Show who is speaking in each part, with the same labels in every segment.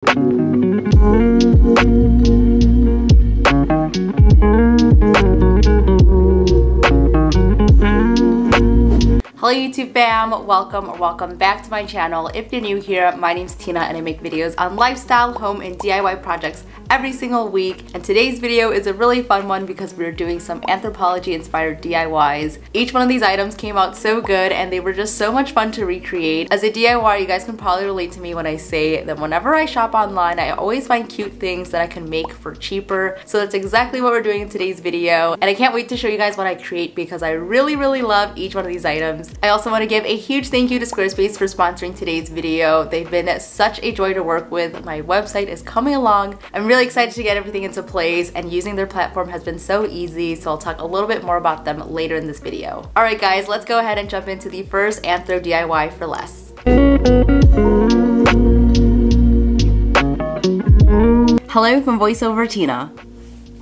Speaker 1: Hello YouTube fam, welcome back to my channel. If you're new here, my name's Tina and I make videos on lifestyle, home, and DIY projects every single week. And today's video is a really fun one because we're doing some Anthropologie inspired DIYs. Each one of these items came out so good and they were just so much fun to recreate. As a DIYer, you guys can probably relate to me when I say that whenever I shop online, I always find cute things that I can make for cheaper. So that's exactly what we're doing in today's video. And I can't wait to show you guys what I create because I really love each one of these items. I also want to give a huge thank you to Squarespace for sponsoring today's video. They've been such a joy to work with. My website is coming along. I'm really excited to get everything into place, and using their platform has been so easy, so I'll talk a little bit more about them later in this video. Alright guys, let's go ahead and jump into the first Anthro DIY for less. Hello from VoiceOver Tina.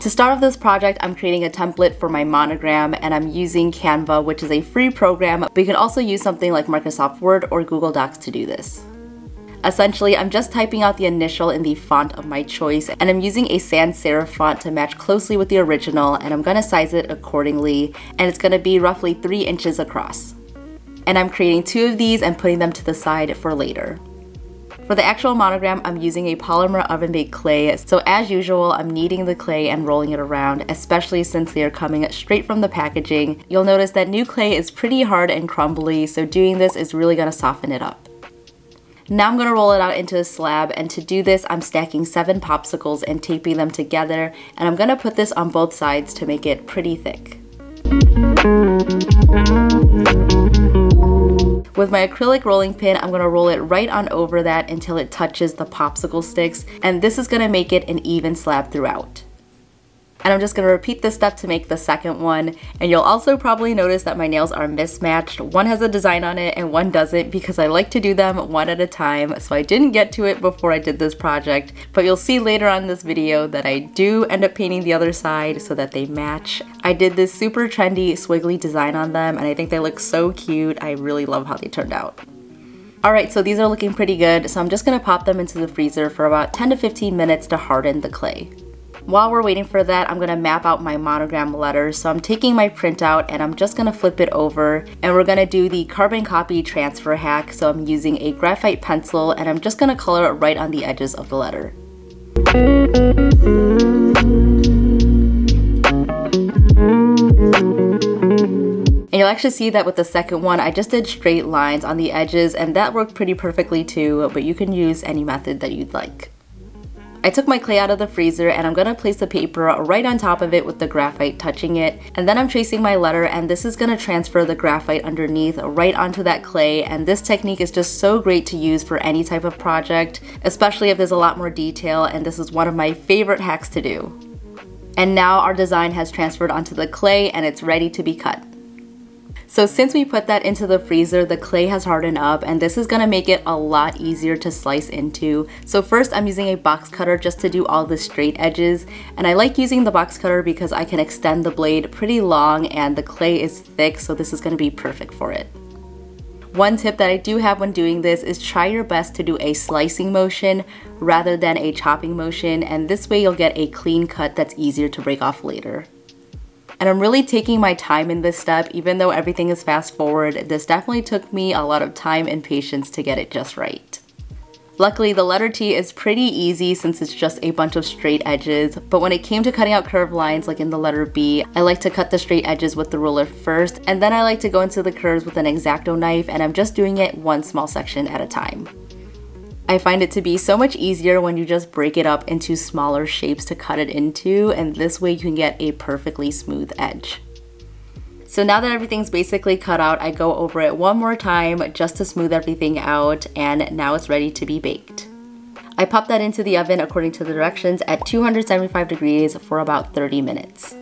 Speaker 1: To start off this project, I'm creating a template for my monogram, and I'm using Canva, which is a free program, but you can also use something like Microsoft Word or Google Docs to do this. Essentially, I'm just typing out the initial in the font of my choice, and I'm using a sans serif font to match closely with the original, and I'm going to size it accordingly, and it's going to be roughly 3 inches across. And I'm creating 2 of these and putting them to the side for later. For the actual monogram, I'm using a polymer oven-baked clay, so as usual, I'm kneading the clay and rolling it around, especially since they are coming straight from the packaging. You'll notice that new clay is pretty hard and crumbly, so doing this is really going to soften it up. Now I'm going to roll it out into a slab, and to do this, I'm stacking 7 popsicles and taping them together, and I'm going to put this on both sides to make it pretty thick. With my acrylic rolling pin, I'm going to roll it right on over that until it touches the popsicle sticks, and this is going to make it an even slab throughout. And I'm just going to repeat this step to make the second one, and you'll also probably notice that my nails are mismatched. One has a design on it and one doesn't because I like to do them one at a time, so I didn't get to it before I did this project, but you'll see later on in this video that I do end up painting the other side so that they match. I did this super trendy squiggly design on them and I think they look so cute. I really love how they turned out. Alright, so these are looking pretty good, so I'm just going to pop them into the freezer for about 10 to 15 minutes to harden the clay. While we're waiting for that, I'm going to map out my monogram letters. So I'm taking my printout and I'm just going to flip it over, and we're going to do the carbon copy transfer hack. So I'm using a graphite pencil and I'm just going to color it right on the edges of the letter. And you'll actually see that with the second one, I just did straight lines on the edges, and that worked pretty perfectly too, but you can use any method that you'd like. I took my clay out of the freezer and I'm going to place the paper right on top of it with the graphite touching it, and then I'm tracing my letter, and this is going to transfer the graphite underneath right onto that clay, and this technique is just so great to use for any type of project, especially if there's a lot more detail, and this is one of my favorite hacks to do. And now our design has transferred onto the clay and it's ready to be cut. So since we put that into the freezer, the clay has hardened up, and this is going to make it a lot easier to slice into. So first I'm using a box cutter just to do all the straight edges, and I like using the box cutter because I can extend the blade pretty long and the clay is thick, so this is going to be perfect for it. One tip that I do have when doing this is try your best to do a slicing motion rather than a chopping motion, and this way you'll get a clean cut that's easier to break off later. And I'm really taking my time in this step, even though everything is fast forward. This definitely took me a lot of time and patience to get it just right. Luckily, the letter T is pretty easy since it's just a bunch of straight edges, but when it came to cutting out curved lines like in the letter B, I like to cut the straight edges with the ruler first, and then I like to go into the curves with an X-Acto knife, and I'm just doing it one small section at a time. I find it to be so much easier when you just break it up into smaller shapes to cut it into, and this way you can get a perfectly smooth edge. So now that everything's basically cut out, I go over it one more time just to smooth everything out, and now it's ready to be baked. I pop that into the oven according to the directions at 275 degrees for about 30 minutes.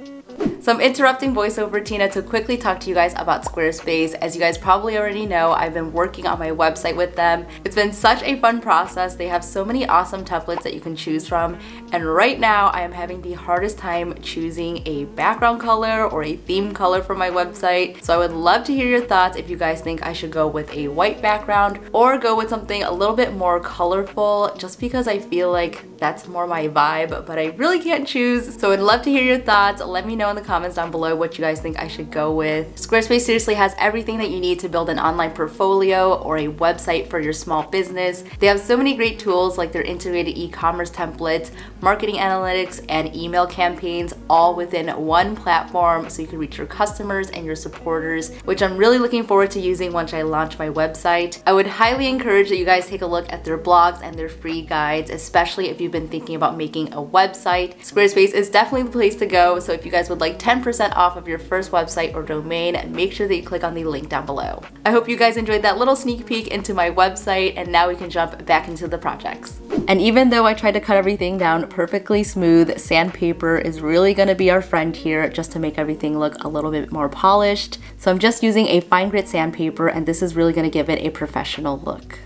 Speaker 1: So I'm interrupting voiceover Tina to quickly talk to you guys about Squarespace. As you guys probably already know, I've been working on my website with them. It's been such a fun process. They have so many awesome templates that you can choose from. And right now I am having the hardest time choosing a background color or a theme color for my website. So I would love to hear your thoughts if you guys think I should go with a white background or go with something a little bit more colorful, just because I feel like that's more my vibe, but I really can't choose. So I'd love to hear your thoughts. Let me know in the comments down below what you guys think I should go with. Squarespace seriously has everything that you need to build an online portfolio or a website for your small business. They have so many great tools like their integrated e-commerce templates, marketing analytics, and email campaigns all within one platform so you can reach your customers and your supporters, which I'm really looking forward to using once I launch my website. I would highly encourage that you guys take a look at their blogs and their free guides, especially if you've been thinking about making a website. Squarespace is definitely the place to go, so if you guys would like 10% off of your first website or domain, make sure that you click on the link down below. I hope you guys enjoyed that little sneak peek into my website, and now we can jump back into the projects. And even though I tried to cut everything down perfectly smooth, sandpaper is really going to be our friend here just to make everything look a little bit more polished. So I'm just using a fine grit sandpaper, and this is really going to give it a professional look.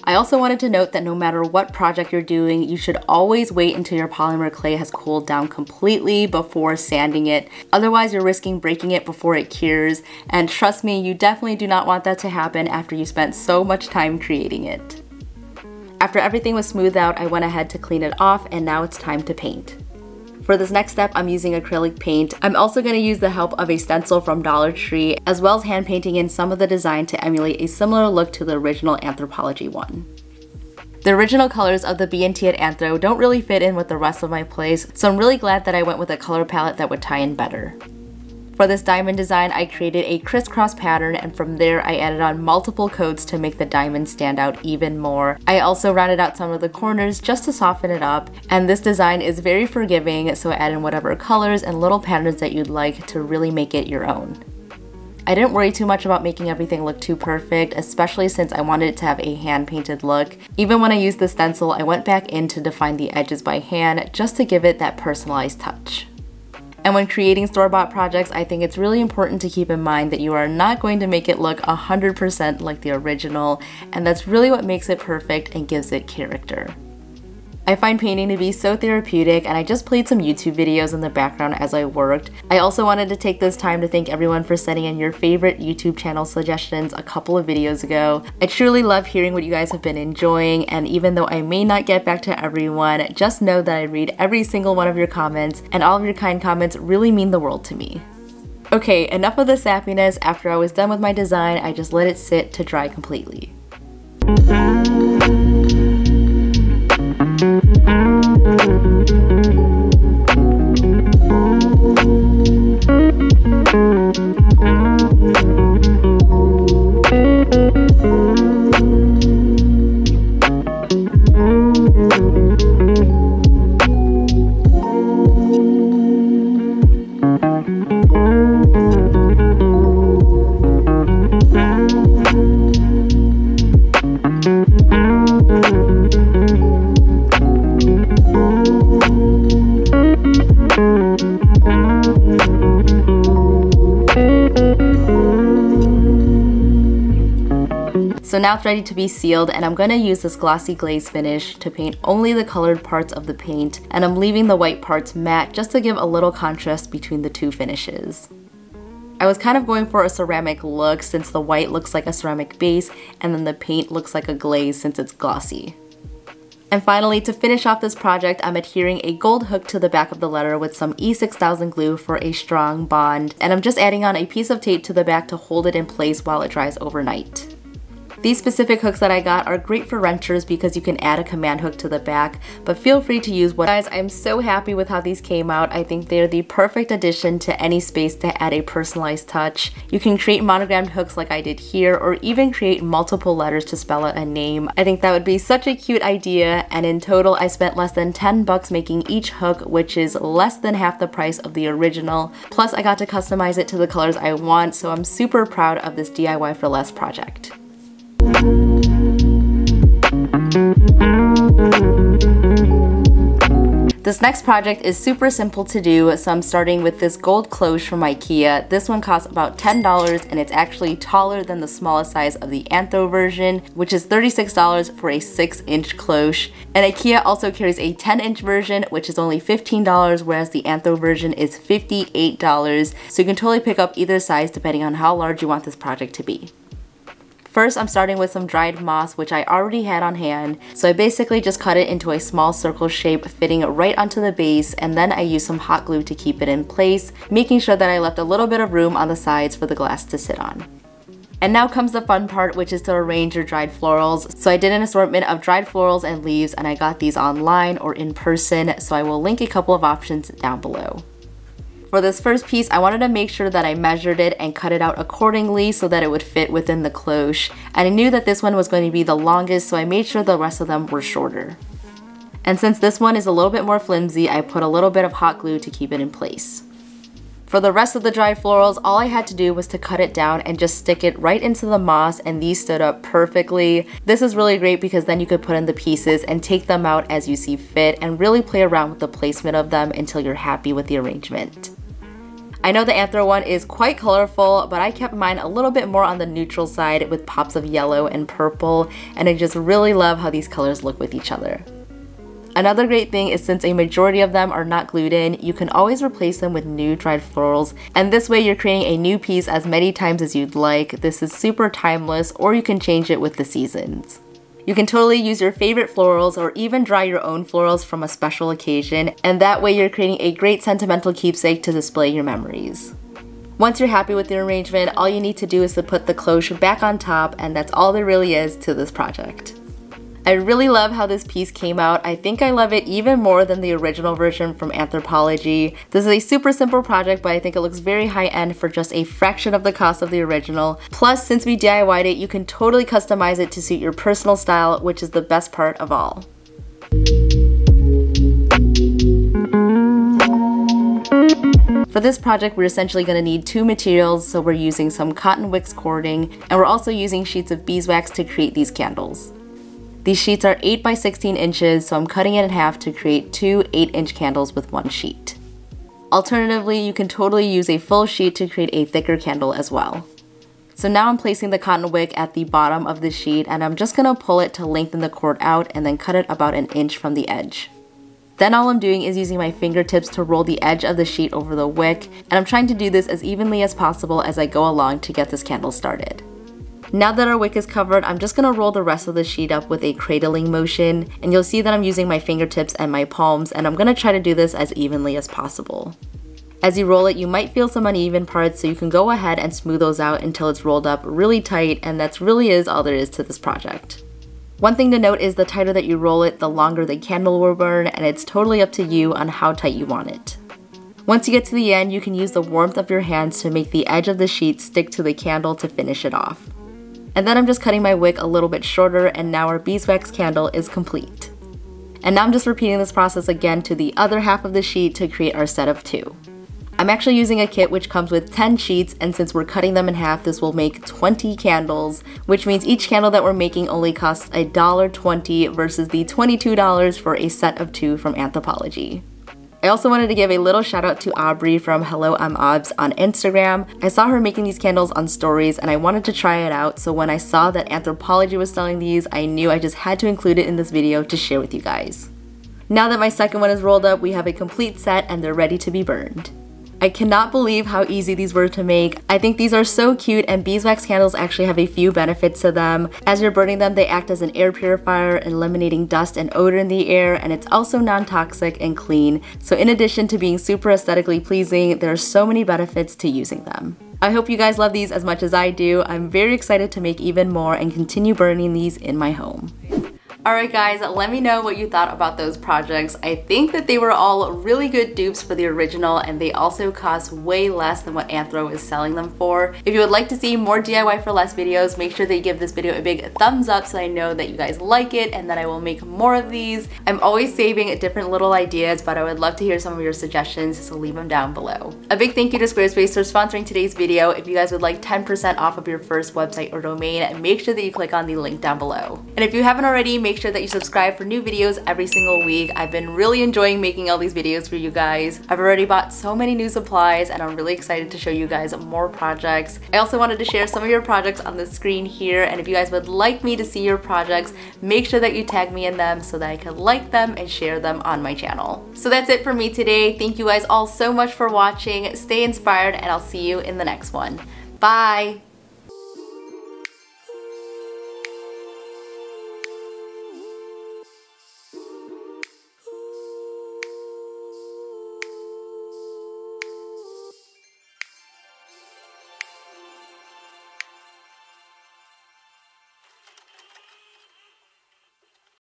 Speaker 1: I also wanted to note that no matter what project you're doing, you should always wait until your polymer clay has cooled down completely before sanding it. Otherwise, you're risking breaking it before it cures. And trust me, you definitely do not want that to happen after you spent so much time creating it. After everything was smoothed out, I went ahead to clean it off, and now it's time to paint. For this next step, I'm using acrylic paint. I'm also going to use the help of a stencil from Dollar Tree, as well as hand painting in some of the design to emulate a similar look to the original Anthropologie one. The original colors of the B&T at Anthro don't really fit in with the rest of my plays, so I'm really glad that I went with a color palette that would tie in better. For this diamond design, I created a crisscross pattern, and from there I added on multiple coats to make the diamond stand out even more. I also rounded out some of the corners just to soften it up, and this design is very forgiving, so add in whatever colors and little patterns that you'd like to really make it your own. I didn't worry too much about making everything look too perfect, especially since I wanted it to have a hand-painted look. Even when I used the stencil, I went back in to define the edges by hand just to give it that personalized touch. And when creating store-bought projects, I think it's really important to keep in mind that you are not going to make it look 100% like the original, and that's really what makes it perfect and gives it character. I find painting to be so therapeutic, and I just played some YouTube videos in the background as I worked. I also wanted to take this time to thank everyone for sending in your favorite YouTube channel suggestions a couple of videos ago. I truly love hearing what you guys have been enjoying, and even though I may not get back to everyone, just know that I read every single one of your comments, and all of your kind comments really mean the world to me. Okay, enough of the sappiness. After I was done with my design, I just let it sit to dry completely. So now it's ready to be sealed, and I'm going to use this glossy glaze finish to paint only the colored parts of the paint, and I'm leaving the white parts matte just to give a little contrast between the two finishes. I was kind of going for a ceramic look since the white looks like a ceramic base and then the paint looks like a glaze since it's glossy. And finally, to finish off this project, I'm adhering a gold hook to the back of the letter with some E6000 glue for a strong bond, and I'm just adding on a piece of tape to the back to hold it in place while it dries overnight. These specific hooks that I got are great for wrenchers because you can add a command hook to the back, but feel free to use one. Guys, I'm so happy with how these came out. I think they're the perfect addition to any space to add a personalized touch. You can create monogrammed hooks like I did here, or even create multiple letters to spell out a name. I think that would be such a cute idea, and in total I spent less than 10 bucks making each hook, which is less than half the price of the original. Plus I got to customize it to the colors I want, so I'm super proud of this DIY for less project. The This next project is super simple to do, so I'm starting with this gold cloche from IKEA. This one costs about $10 and it's actually taller than the smallest size of the Anthro version, which is $36 for a 6-inch cloche. And IKEA also carries a 10-inch version, which is only $15, whereas the Anthro version is $58. So you can totally pick up either size depending on how large you want this project to be. First, I'm starting with some dried moss, which I already had on hand, so I basically just cut it into a small circle shape fitting right onto the base, and then I used some hot glue to keep it in place, making sure that I left a little bit of room on the sides for the glass to sit on. And now comes the fun part, which is to arrange your dried florals. So I did an assortment of dried florals and leaves, and I got these online or in person, so I will link a couple of options down below. For this first piece, I wanted to make sure that I measured it and cut it out accordingly so that it would fit within the cloche. And I knew that this one was going to be the longest, so I made sure the rest of them were shorter. And since this one is a little bit more flimsy, I put a little bit of hot glue to keep it in place. For the rest of the dried florals, all I had to do was to cut it down and just stick it right into the moss, and these stood up perfectly. This is really great because then you could put in the pieces and take them out as you see fit and really play around with the placement of them until you're happy with the arrangement. I know the Anthro one is quite colorful, but I kept mine a little bit more on the neutral side with pops of yellow and purple, and I just really love how these colors look with each other. Another great thing is since a majority of them are not glued in, you can always replace them with new dried florals, and this way you're creating a new piece as many times as you'd like. This is super timeless, or you can change it with the seasons. You can totally use your favorite florals or even dry your own florals from a special occasion, and that way you're creating a great sentimental keepsake to display your memories. Once you're happy with the arrangement, all you need to do is to put the cloche back on top, and that's all there really is to this project. I really love how this piece came out. I think I love it even more than the original version from Anthropologie. This is a super simple project, but I think it looks very high-end for just a fraction of the cost of the original. Plus, since we DIY'd it, you can totally customize it to suit your personal style, which is the best part of all. For this project, we're essentially going to need two materials, so we're using some cotton wicks cording, and we're also using sheets of beeswax to create these candles. These sheets are 8 by 16 inches, so I'm cutting it in half to create two 8-inch candles with one sheet. Alternatively, you can totally use a full sheet to create a thicker candle as well. So now I'm placing the cotton wick at the bottom of the sheet, and I'm just going to pull it to lengthen the cord out and then cut it about an inch from the edge. Then all I'm doing is using my fingertips to roll the edge of the sheet over the wick, and I'm trying to do this as evenly as possible as I go along to get this candle started. Now that our wick is covered, I'm just going to roll the rest of the sheet up with a cradling motion, and you'll see that I'm using my fingertips and my palms, and I'm going to try to do this as evenly as possible. As you roll it, you might feel some uneven parts, so you can go ahead and smooth those out until it's rolled up really tight, and that's really is all there is to this project. One thing to note is the tighter that you roll it, the longer the candle will burn, and it's totally up to you on how tight you want it. Once you get to the end, you can use the warmth of your hands to make the edge of the sheet stick to the candle to finish it off. And then I'm just cutting my wick a little bit shorter, and now our beeswax candle is complete. And now I'm just repeating this process again to the other half of the sheet to create our set of two. I'm actually using a kit which comes with 10 sheets, and since we're cutting them in half, this will make 20 candles, which means each candle that we're making only costs $1.20 versus the $22 for a set of two from Anthropologie. I also wanted to give a little shout out to Aubrey from Hello I'm Obs on Instagram. I saw her making these candles on stories and I wanted to try it out, so when I saw that Anthropologie was selling these, I knew I just had to include it in this video to share with you guys. Now that my second one is rolled up, we have a complete set and they're ready to be burned. I cannot believe how easy these were to make. I think these are so cute, and beeswax candles actually have a few benefits to them. As you're burning them, they act as an air purifier, eliminating dust and odor in the air, and it's also non-toxic and clean. So in addition to being super aesthetically pleasing, there are so many benefits to using them. I hope you guys love these as much as I do. I'm very excited to make even more and continue burning these in my home. Alright guys, let me know what you thought about those projects. I think that they were all really good dupes for the original, and they also cost way less than what Anthro is selling them for. If you would like to see more DIY for less videos, make sure that you give this video a big thumbs up so I know that you guys like it and that I will make more of these. I'm always saving different little ideas, but I would love to hear some of your suggestions, so leave them down below. A big thank you to Squarespace for sponsoring today's video. If you guys would like 10% off of your first website or domain, make sure that you click on the link down below. And if you haven't already, make sure that you subscribe for new videos every single week. I've been really enjoying making all these videos for you guys. I've already bought so many new supplies and I'm really excited to show you guys more projects. I also wanted to share some of your projects on the screen here, and if you guys would like me to see your projects, make sure that you tag me in them so that I can like them and share them on my channel. So that's it for me today. Thank you guys all so much for watching. Stay inspired and I'll see you in the next one. Bye!